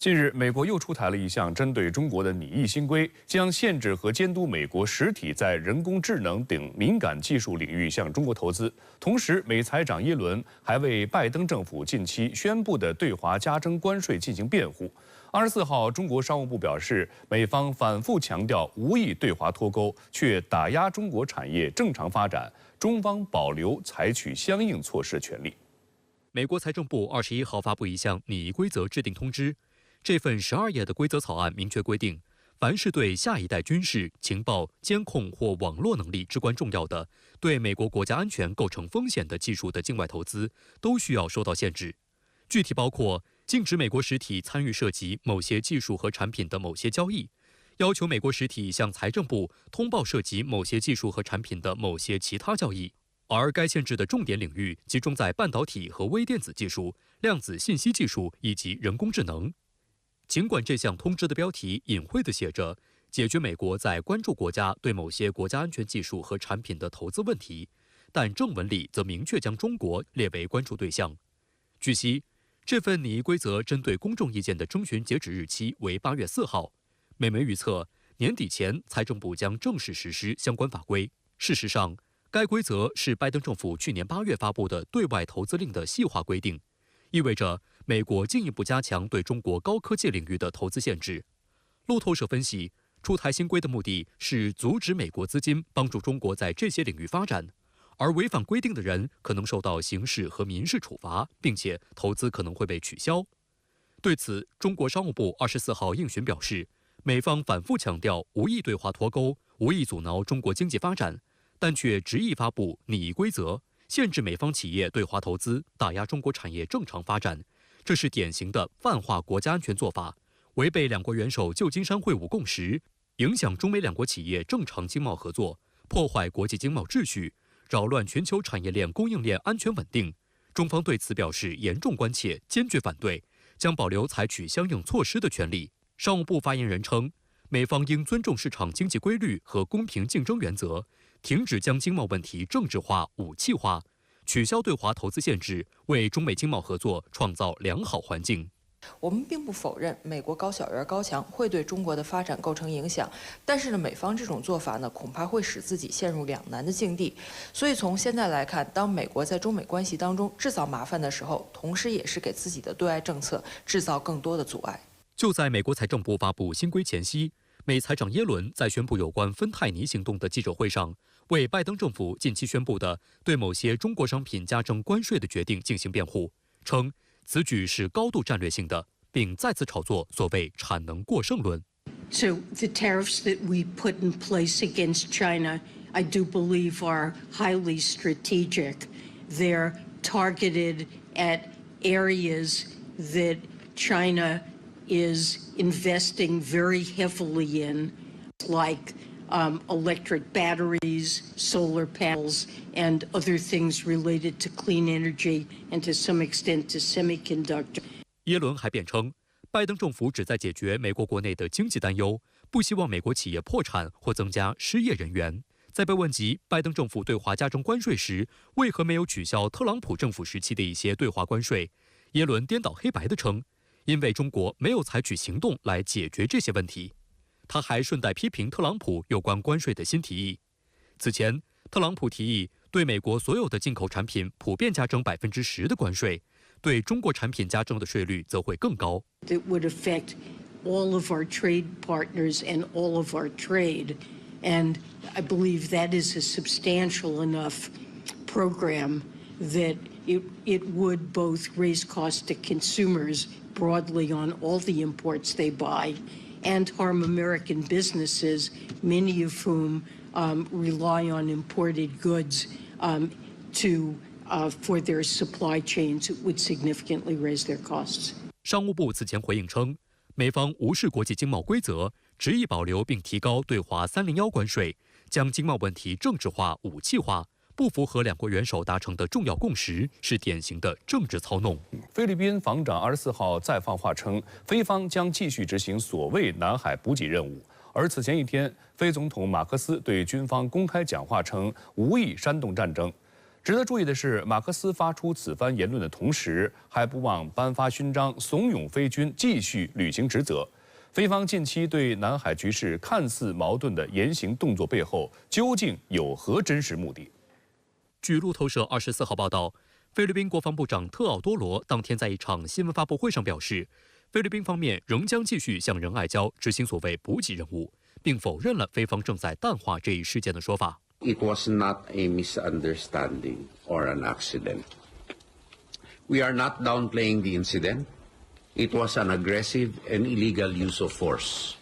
近日，美国又出台了一项针对中国的拟议新规，将限制和监督美国实体在人工智能等敏感技术领域向中国投资。同时，美财长耶伦还为拜登政府近期宣布的对华加征关税进行辩护。24号，中国商务部表示，美方反复强调无意对华脱钩，却打压中国产业正常发展，中方保留采取相应措施的权利。美国财政部21号发布一项拟议规则制定通知。这份12页的规则草案明确规定，凡是对下一代军事、情报、监控或网络能力至关重要的、对美国国家安全构成风险的技术的境外投资，都需要受到限制。具体包括禁止美国实体参与涉及某些技术和产品的某些交易，要求美国实体向财政部通报涉及某些技术和产品的某些其他交易。而该限制的重点领域集中在半导体和微电子技术、量子信息技术以及人工智能。尽管这项通知的标题隐晦地写着解决美国在关注国家对某些国家安全技术和产品的投资问题，但正文里则明确将中国列为关注对象。据悉，这份拟议规则针对公众意见的征询截止日期为8月4号。美媒预测，年底前财政部将正式实施相关法规。事实上，该规则是拜登政府去年8月发布的对外投资令的细化规定，意味着美国进一步加强对中国高科技领域的投资限制。路透社分析，出台新规的目的是阻止美国资金帮助中国在这些领域发展，而违反规定的人可能受到刑事和民事处罚，并且投资可能会被取消。对此，中国商务部24号应询表示，美方反复强调无意对华脱钩，无意阻挠中国经济发展，但却执意发布拟议规则，限制美方企业对华投资，打压中国产业正常发展。这是典型的泛化国家安全做法，违背两国元首旧金山会晤共识，影响中美两国企业正常经贸合作，破坏国际经贸秩序，扰乱全球产业链供应链安全稳定。中方对此表示严重关切，坚决反对，将保留采取相应措施的权利。商务部发言人称，美方应尊重市场经济规律和公平竞争原则，停止将经贸问题政治化、武器化，取消对华投资限制，为中美经贸合作创造良好环境。我们并不否认美国高小院高墙会对中国的发展构成影响，但是呢，美方这种做法呢，恐怕会使自己陷入两难的境地。所以从现在来看，当美国在中美关系当中制造麻烦的时候，同时也是给自己的对外政策制造更多的阻碍。就在美国财政部发布新规前夕，美财长耶伦在宣布有关芬太尼行动的记者会上，为拜登政府近期宣布的对某些中国商品加征关税的决定进行辩护，称此举是高度战略性的，并再次炒作所谓产能过剩论。So the tariffs that we put in place against China, I do believe, are highly strategic. They're targeted at areas that China is investing very heavily in, like electric batteries, solar panels, and other things related to clean energy and to some extent to semiconductor. 耶伦还辩称，拜登政府旨在解决美国国内的经济担忧，不希望美国企业破产或增加失业人员。在被问及拜登政府对华加征关税时，为何没有取消特朗普政府时期的一些对华关税，耶伦颠倒黑白地称，因为中国没有采取行动来解决这些问题。他还顺带批评特朗普有关关税的新提议。此前，特朗普提议对美国所有的进口产品普遍加征10%的关税，对中国产品加征的税率则会更高。It would affect all of our trade partners and all of our trade, and I believe that is a substantial enough program that it would both raise costs to consumers broadly on all the imports they buy, and harm American businesses, many of whom rely on imported goods for their supply chains. It would significantly raise their costs. 商务部此前回应称，美方无视国际经贸规则，执意保留并提高对华301关税，将经贸问题政治化、武器化，不符合两国元首达成的重要共识，是典型的政治操弄。菲律宾防长24号再放话称，菲方将继续执行所谓南海补给任务。而此前一天，菲总统马克思对军方公开讲话称，无意煽动战争。值得注意的是，马克思发出此番言论的同时，还不忘颁发勋章，怂恿菲军继续履行职责。菲方近期对南海局势看似矛盾的言行动作背后，究竟有何真实目的？据路透社24号报道，菲律宾国防部长特奥多罗当天在一场新闻发布会上表示，菲律宾方面仍将继续向仁爱礁执行所谓补给任务，并否认了菲方正在淡化这一事件的说法。It was not a misunderstanding or an accident. We are not downplaying the incident. It was an aggressive and illegal use of force.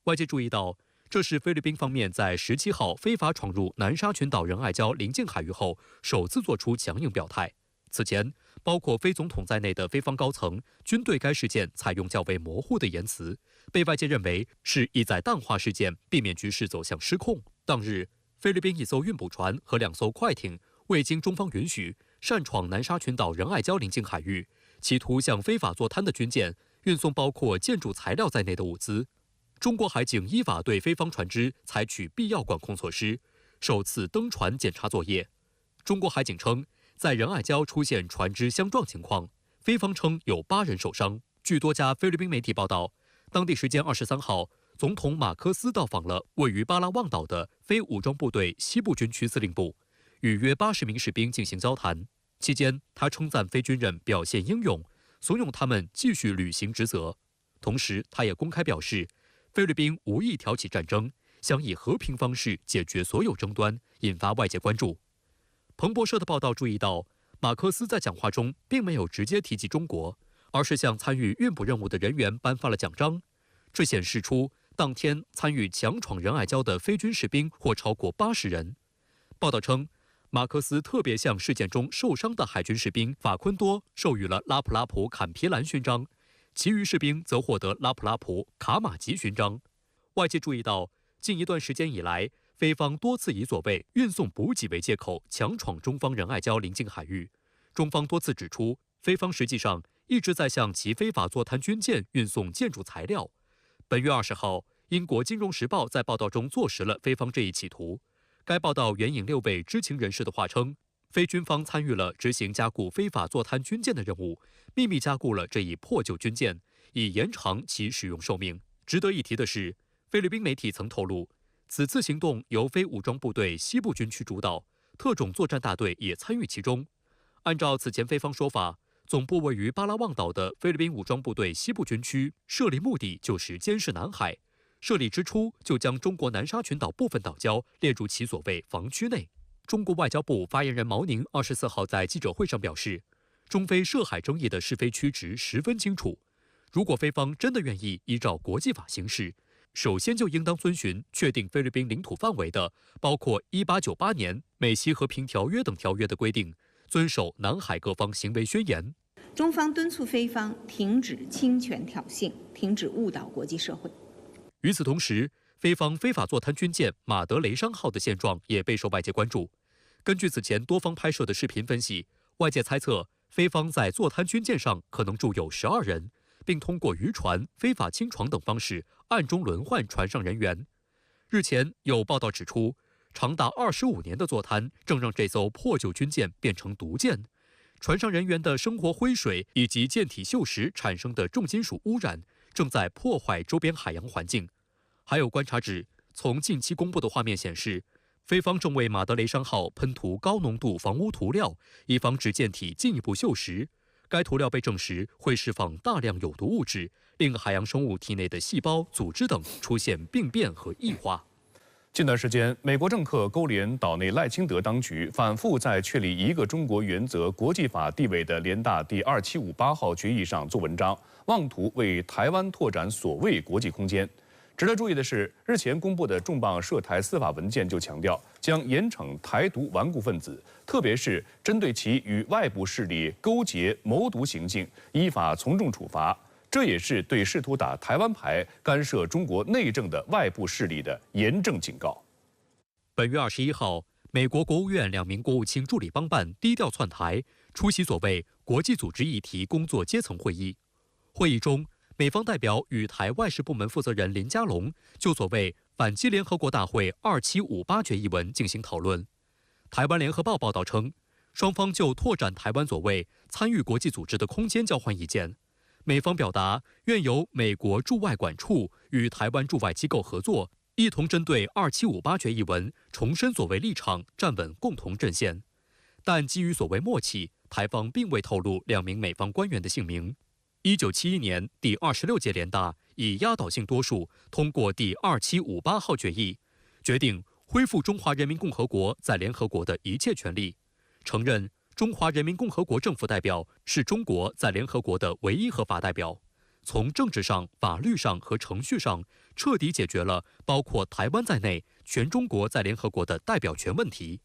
外界注意到，这是菲律宾方面在17号非法闯入南沙群岛仁爱礁邻近海域后，首次做出强硬表态。此前，包括菲总统在内的菲方高层均对该事件采用较为模糊的言辞，被外界认为是意在淡化事件，避免局势走向失控。当日，菲律宾一艘运补船和2艘快艇未经中方允许，擅闯南沙群岛仁爱礁邻近海域，企图向非法坐滩的军舰运送包括建筑材料在内的物资。中国海警依法对菲方船只采取必要管控措施，首次登船检查作业。中国海警称，在仁爱礁出现船只相撞情况，菲方称有8人受伤。据多家菲律宾媒体报道，当地时间23号，总统马科斯到访了位于巴拉望岛的非武装部队西部军区司令部，与约80名士兵进行交谈。期间，他称赞菲军人表现英勇，怂恿他们继续履行职责。同时，他也公开表示，菲律宾无意挑起战争，想以和平方式解决所有争端，引发外界关注。彭博社的报道注意到，马克思在讲话中并没有直接提及中国，而是向参与运补任务的人员颁发了奖章。这显示出当天参与强闯仁爱礁的菲军士兵或超过80人。报道称，马克思特别向事件中受伤的海军士兵法昆多授予了拉普拉普坎皮兰勋章，其余士兵则获得拉普拉普卡马吉勋章。外界注意到，近一段时间以来，菲方多次以所谓运送补给为借口，强闯中方仁爱礁邻近海域。中方多次指出，菲方实际上一直在向其非法坐滩军舰运送建筑材料。本月20号，英国《金融时报》在报道中坐实了菲方这一企图。该报道援引6位知情人士的话称，非军方参与了执行加固非法坐滩军舰的任务，秘密加固了这一破旧军舰，以延长其使用寿命。值得一提的是，菲律宾媒体曾透露，此次行动由非武装部队西部军区主导，特种作战大队也参与其中。按照此前菲方说法，总部位于巴拉望岛的菲律宾武装部队西部军区设立目的就是监视南海，设立之初就将中国南沙群岛部分岛礁列入其所谓防区内。中国外交部发言人毛宁24号在记者会上表示，中菲涉海争议的是非曲直十分清楚，如果菲方真的愿意依照国际法行事，首先就应当遵循确定菲律宾领土范围的，包括1898年美西和平条约等条约的规定，遵守南海各方行为宣言。中方敦促菲方停止侵权挑衅，停止误导国际社会。与此同时，菲方非法坐滩军舰马德雷商号的现状也备受外界关注。根据此前多方拍摄的视频分析，外界猜测菲方在坐滩军舰上可能住有12人，并通过渔船、非法清床等方式暗中轮换船上人员。日前有报道指出，长达25年的坐滩正让这艘破旧军舰变成毒舰，船上人员的生活灰水以及舰体锈蚀产生的重金属污染正在破坏周边海洋环境。还有观察指，从近期公布的画面显示，菲方正为马德雷商号喷涂高浓度防污涂料，以防止舰体进一步锈蚀。该涂料被证实会释放大量有毒物质，令海洋生物体内的细胞、组织等出现病变和异化。近段时间，美国政客勾连岛内赖清德当局，反复在确立一个中国原则国际法地位的联大第2758号决议上做文章，妄图为台湾拓展所谓国际空间。值得注意的是，日前公布的重磅涉台司法文件就强调，将严惩台独顽固分子，特别是针对其与外部势力勾结谋独行径，依法从重处罚。这也是对试图打台湾牌、干涉中国内政的外部势力的严正警告。本月21号，美国国务院2名国务卿助理帮办低调窜台，出席所谓国际组织议题工作阶层会议。会议中，美方代表与台外事部门负责人林佳龙就所谓反击联合国大会2758决议文进行讨论。台湾联合报报道称，双方就拓展台湾所谓参与国际组织的空间交换意见。美方表达愿由美国驻外管处与台湾驻外机构合作，一同针对2758决议文重申所谓立场，站稳共同阵线。但基于所谓默契，台方并未透露2名美方官员的姓名。1971年第26届联大以压倒性多数通过第2758号决议，决定恢复中华人民共和国在联合国的一切权利，承认中华人民共和国政府代表是中国在联合国的唯一合法代表，从政治上、法律上和程序上彻底解决了包括台湾在内全中国在联合国的代表权问题。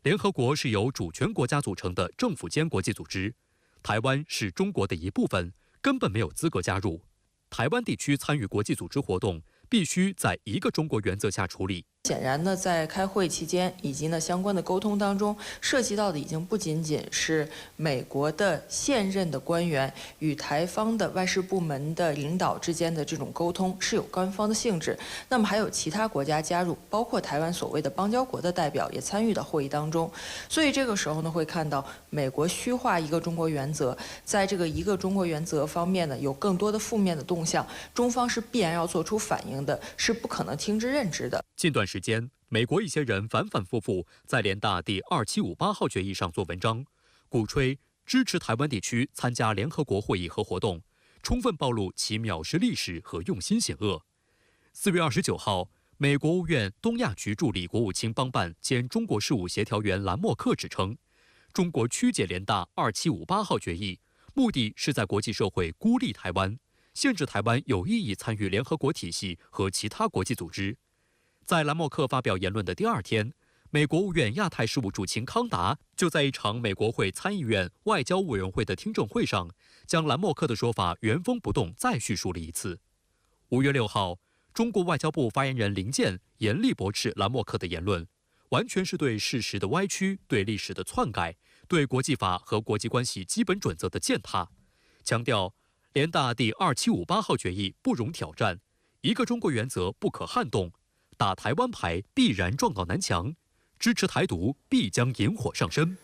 联合国是由主权国家组成的政府间国际组织，台湾是中国的一部分，根本没有资格加入。台湾地区参与国际组织活动，必须在一个中国原则下处理。显然呢，在开会期间以及呢相关的沟通当中，涉及到的已经不仅仅是美国的现任的官员与台方的外事部门的领导之间的这种沟通是有官方的性质，那么还有其他国家加入，包括台湾所谓的邦交国的代表也参与到会议当中。所以这个时候呢，会看到美国虚化一个中国原则，在这个一个中国原则方面呢，有更多的负面的动向，中方是必然要做出反应的，是不可能听之任之的。近段时间，美国一些人反反复复在联大第2758号决议上做文章，鼓吹支持台湾地区参加联合国会议和活动，充分暴露其藐视历史和用心险恶。4月29号，美国务院东亚局助理国务卿邦办兼中国事务协调员兰默克指称，中国曲解联大2758号决议，目的是在国际社会孤立台湾，限制台湾有意义参与联合国体系和其他国际组织。在兰默克发表言论的第2天，美国务院亚太事务主卿康达就在一场美国会参议院外交委员会的听证会上，将兰默克的说法原封不动再叙述了一次。5月6号，中国外交部发言人林健严厉驳斥兰默克的言论，完全是对事实的歪曲、对历史的篡改、对国际法和国际关系基本准则的践踏，强调联大第2758号决议不容挑战，一个中国原则不可撼动，打台湾牌必然撞到南墙，支持台独必将引火上身。